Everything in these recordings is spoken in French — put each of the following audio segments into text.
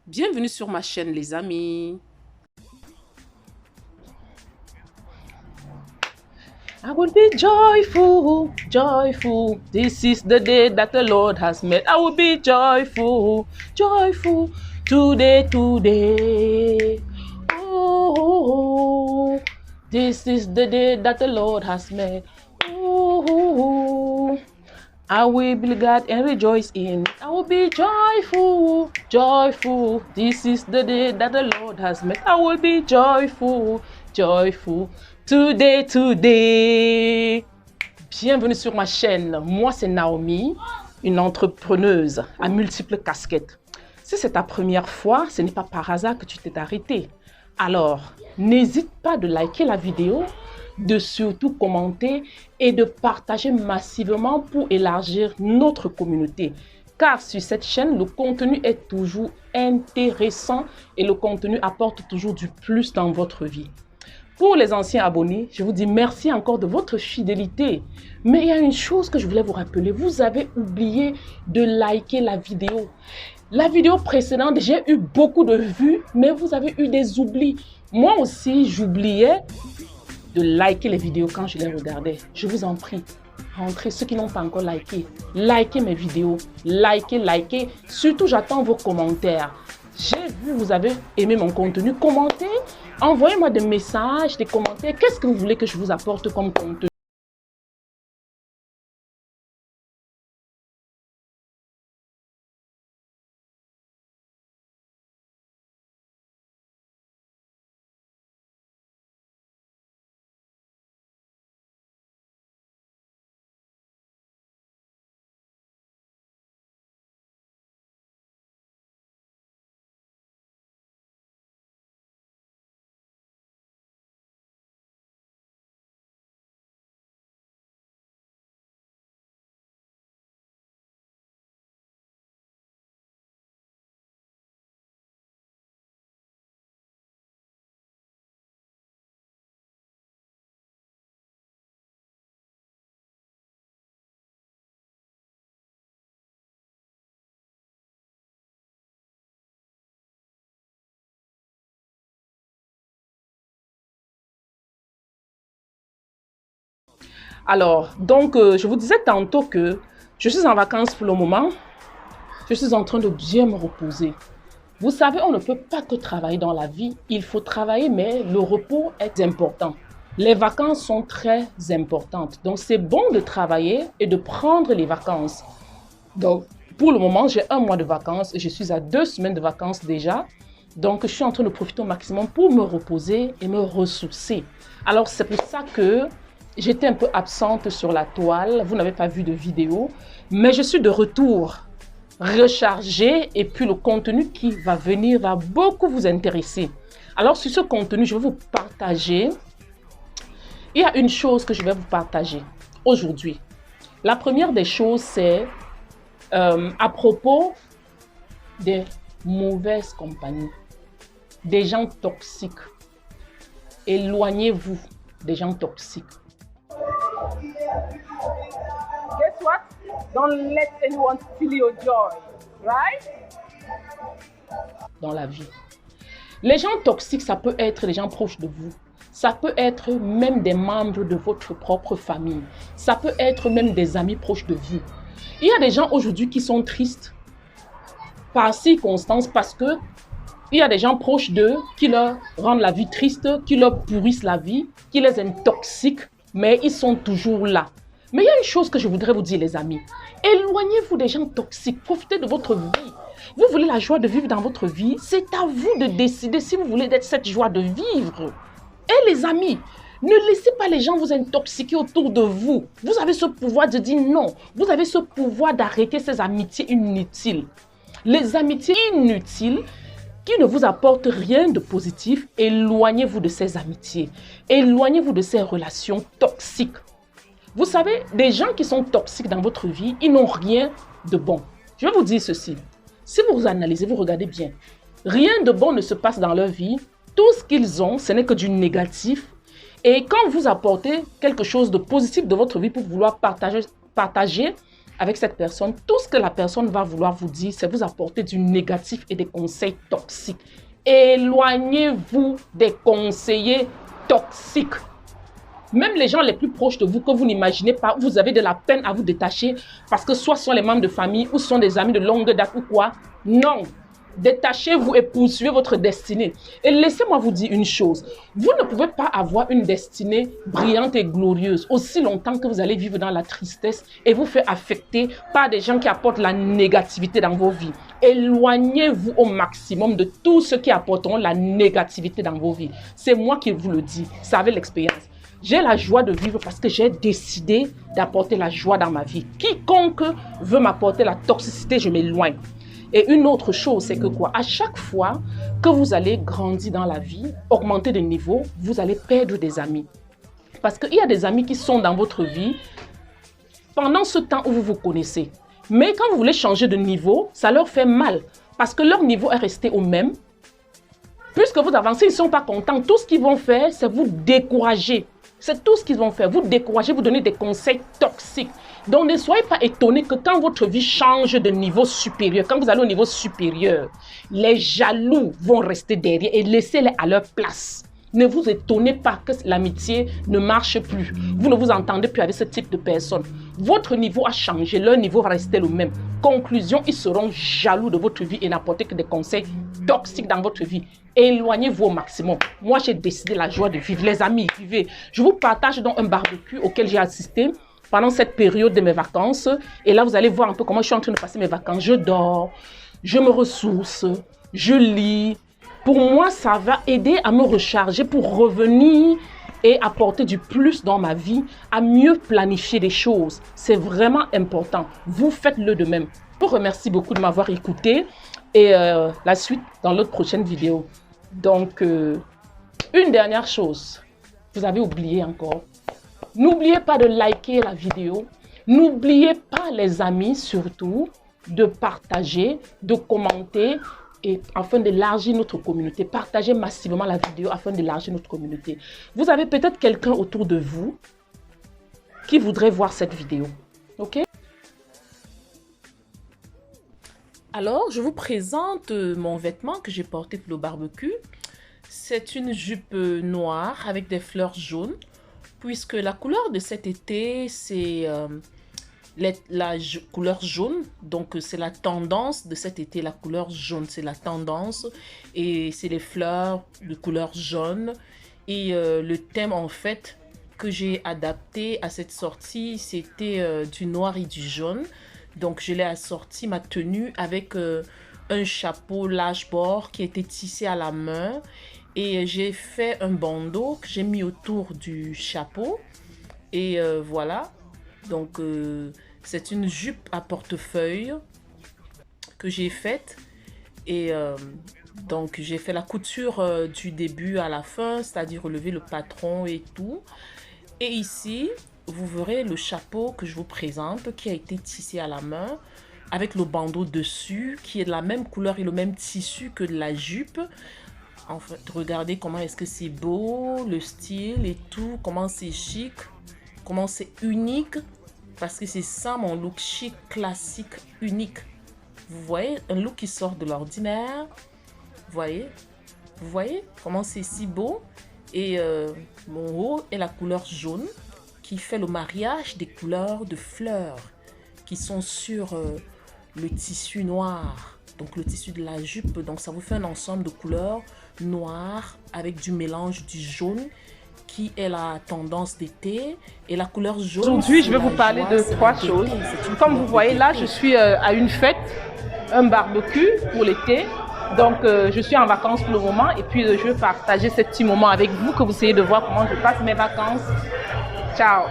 Bienvenue sur ma chaîne les amis. I will be joyful, joyful. This is the day that the Lord has made. I will be joyful, joyful. Today, today. Oh, this is the day that the Lord has made. Oh, I will be glad and rejoice in it. I will be joyful, joyful. This is the day that the Lord has made. I will be joyful, joyful. Today, today. Bienvenue sur ma chaîne. Moi, c'est Naomi, une entrepreneuse à multiples casquettes. Si c'est ta première fois, ce n'est pas par hasard que tu t'es arrêté. Alors, n'hésite pas de liker la vidéo, de surtout commenter et de partager massivement pour élargir notre communauté. Car sur cette chaîne, le contenu est toujours intéressant et le contenu apporte toujours du plus dans votre vie. Pour les anciens abonnés, je vous dis merci encore de votre fidélité. Mais il y a une chose que je voulais vous rappeler. Vous avez oublié de liker la vidéo. La vidéo précédente, j'ai eu beaucoup de vues, mais vous avez eu des oublis. Moi aussi, j'oubliais de liker les vidéos quand je les regardais. Je vous en prie, rentrez ceux qui n'ont pas encore liké. Likez mes vidéos. Likez. Surtout, j'attends vos commentaires. J'ai vu, vous avez aimé mon contenu. Commentez, envoyez-moi des messages, des commentaires. Qu'est-ce que vous voulez que je vous apporte comme contenu? Alors, donc, je vous disais tantôt que je suis en vacances pour le moment. Je suis en train de bien me reposer. Vous savez, on ne peut pas que travailler dans la vie. Il faut travailler, mais le repos est important. Les vacances sont très importantes. Donc, c'est bon de travailler et de prendre les vacances. Donc, pour le moment, j'ai 1 mois de vacances. Je suis à 2 semaines de vacances déjà. Donc, je suis en train de profiter au maximum pour me reposer et me ressourcer. Alors, c'est pour ça que j'étais un peu absente sur la toile. Vous n'avez pas vu de vidéo. Mais je suis de retour, rechargée. Et puis, le contenu qui va venir va beaucoup vous intéresser. Alors, sur ce contenu, je vais vous partager. Il y a une chose que je vais vous partager aujourd'hui. La première des choses, c'est à propos des mauvaises compagnies, des gens toxiques. Éloignez-vous des gens toxiques. Guess what? Don't let anyone steal your joy, right? Dans la vie. Les gens toxiques, ça peut être les gens proches de vous. Ça peut être même des membres de votre propre famille. Ça peut être même des amis proches de vous. Il y a des gens aujourd'hui qui sont tristes par circonstance parce que il y a des gens proches d'eux qui leur rendent la vie triste, qui leur pourrissent la vie, qui les intoxiquent, mais ils sont toujours là. Mais il y a une chose que je voudrais vous dire, les amis. Éloignez-vous des gens toxiques. Profitez de votre vie. Vous voulez la joie de vivre dans votre vie? C'est à vous de décider si vous voulez être cette joie de vivre. Et les amis, ne laissez pas les gens vous intoxiquer autour de vous. Vous avez ce pouvoir de dire non. Vous avez ce pouvoir d'arrêter ces amitiés inutiles. Les amitiés inutiles qui ne vous apportent rien de positif, éloignez-vous de ces amitiés. Éloignez-vous de ces relations toxiques. Vous savez, des gens qui sont toxiques dans votre vie, ils n'ont rien de bon. Je vais vous dire ceci. Si vous analysez, vous regardez bien, rien de bon ne se passe dans leur vie. Tout ce qu'ils ont, ce n'est que du négatif. Et quand vous apportez quelque chose de positif de votre vie pour vouloir partager avec cette personne, tout ce que la personne va vouloir vous dire, c'est vous apporter du négatif et des conseils toxiques. Éloignez-vous des conseillers toxiques. Même les gens les plus proches de vous que vous n'imaginez pas, vous avez de la peine à vous détacher parce que soit ce sont les membres de famille ou ce sont des amis de longue date ou quoi. Non. Détachez-vous et poursuivez votre destinée. Et laissez-moi vous dire une chose. Vous ne pouvez pas avoir une destinée brillante et glorieuse aussi longtemps que vous allez vivre dans la tristesse et vous faire affecter par des gens qui apportent la négativité dans vos vies. Éloignez-vous au maximum de tout ce qui apporteront la négativité dans vos vies. C'est moi qui vous le dis. Ça avec l'expérience. J'ai la joie de vivre parce que j'ai décidé d'apporter la joie dans ma vie. Quiconque veut m'apporter la toxicité, je m'éloigne. Et une autre chose, c'est que quoi? À chaque fois que vous allez grandir dans la vie, augmenter de niveau, vous allez perdre des amis. Parce qu'il y a des amis qui sont dans votre vie pendant ce temps où vous vous connaissez. Mais quand vous voulez changer de niveau, ça leur fait mal. Parce que leur niveau est resté au même. Puisque vous avancez, ils ne sont pas contents. Tout ce qu'ils vont faire, c'est vous décourager. C'est tout ce qu'ils vont faire. Vous décourager, vous donner des conseils toxiques. Donc, ne soyez pas étonnés que quand votre vie change de niveau supérieur, quand vous allez au niveau supérieur, les jaloux vont rester derrière et laissez-les à leur place. Ne vous étonnez pas que l'amitié ne marche plus. Vous ne vous entendez plus avec ce type de personnes. Votre niveau a changé, leur niveau va rester le même. Conclusion, ils seront jaloux de votre vie et n'apporter que des conseils toxiques dans votre vie. Éloignez-vous au maximum. Moi, j'ai décidé la joie de vivre. Les amis, vivez. Je vous partage donc un barbecue auquel j'ai assisté pendant cette période de mes vacances. Et là, vous allez voir un peu comment je suis en train de passer mes vacances. Je dors, je me ressource, je lis. Pour moi, ça va aider à me recharger pour revenir et apporter du plus dans ma vie, à mieux planifier des choses. C'est vraiment important. Vous faites-le de même. Je vous remercie beaucoup de m'avoir écouté et la suite dans l'autre prochaine vidéo. Donc, une dernière chose, vous avez oublié encore. N'oubliez pas de liker la vidéo. N'oubliez pas, les amis, surtout, de partager, de commenter et afin d'élargir notre communauté. Partagez massivement la vidéo afin d'élargir notre communauté. Vous avez peut-être quelqu'un autour de vous qui voudrait voir cette vidéo. OK? Alors, je vous présente mon vêtement que j'ai porté pour le barbecue. C'est une jupe noire avec des fleurs jaunes, puisque la couleur de cet été, c'est la couleur jaune. Donc, c'est la tendance de cet été, la couleur jaune, c'est la tendance. Et c'est les fleurs de couleur jaune. Et le thème, en fait, que j'ai adapté à cette sortie, c'était du noir et du jaune. Donc, je l'ai assorti, ma tenue, avec un chapeau large bord qui était tissé à la main. Et j'ai fait un bandeau que j'ai mis autour du chapeau. Et voilà. Donc, c'est une jupe à portefeuille que j'ai faite. Et donc, j'ai fait la couture du début à la fin, c'est-à-dire relever le patron et tout. Et ici, vous verrez le chapeau que je vous présente, qui a été tissé à la main, avec le bandeau dessus, qui est de la même couleur et le même tissu que la jupe. En fait, regardez comment est-ce que c'est beau, le style et tout, comment c'est chic, comment c'est unique. Parce que c'est ça mon look chic, classique, unique. Vous voyez, un look qui sort de l'ordinaire. Vous voyez comment c'est si beau. Et mon haut est la couleur jaune qui fait le mariage des couleurs de fleurs qui sont sur le tissu noir. Donc le tissu de la jupe, donc ça vous fait un ensemble de couleurs noires avec du mélange du jaune qui est la tendance d'été et la couleur jaune. Aujourd'hui, je vais vous parler de trois choses. Comme vous voyez là, je suis à une fête, un barbecue pour l'été. Donc, je suis en vacances pour le moment et puis je vais partager ce petit moment avec vous que vous essayez de voir comment je passe mes vacances. Ciao!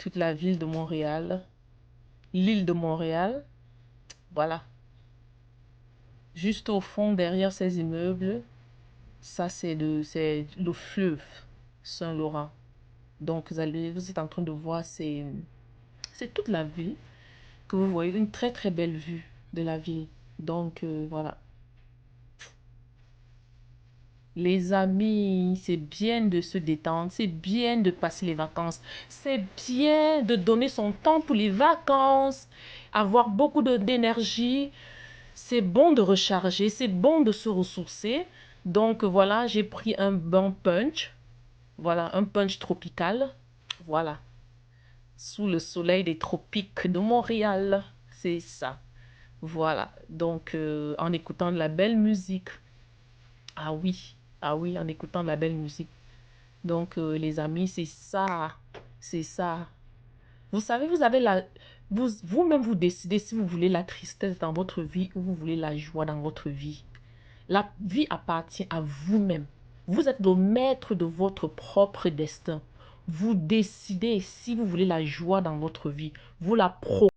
toute la ville de Montréal, l'île de Montréal. Voilà. Juste au fond, derrière ces immeubles, ça c'est le fleuve Saint-Laurent. Donc vous êtes en train de voir, c'est toute la ville que vous voyez, une très très belle vue de la ville. Donc voilà. Les amis, c'est bien de se détendre, c'est bien de passer les vacances, c'est bien de donner son temps pour les vacances, avoir beaucoup d'énergie, c'est bon de recharger, c'est bon de se ressourcer. Donc voilà, j'ai pris un bon punch, voilà, un punch tropical, voilà, sous le soleil des tropiques de Montréal, c'est ça. Voilà, donc en écoutant de la belle musique. Ah oui, ah oui, en écoutant de la belle musique. Donc, les amis, c'est ça. C'est ça. Vous savez, vous avez vous-même, vous décidez si vous voulez la tristesse dans votre vie ou vous voulez la joie dans votre vie. La vie appartient à vous-même. Vous êtes le maître de votre propre destin. Vous décidez si vous voulez la joie dans votre vie. Vous la procurez.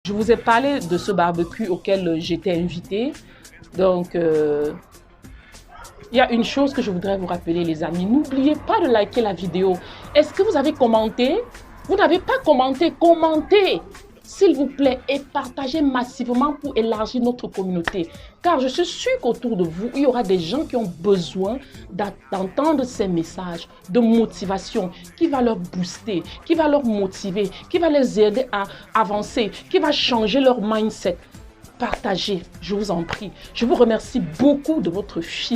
Je vous ai parlé de ce barbecue auquel j'étais invitée. Donc, il y a une chose que je voudrais vous rappeler, les amis. N'oubliez pas de liker la vidéo. Est-ce que vous avez commenté? Vous n'avez pas commenté? Commentez, s'il vous plaît, et partagez massivement pour élargir notre communauté. Car je suis sûre qu'autour de vous, il y aura des gens qui ont besoin d'entendre ces messages de motivation qui va leur booster, qui va leur motiver, qui va les aider à avancer, qui va changer leur mindset. Partagez, je vous en prie. Je vous remercie beaucoup de votre fidélité.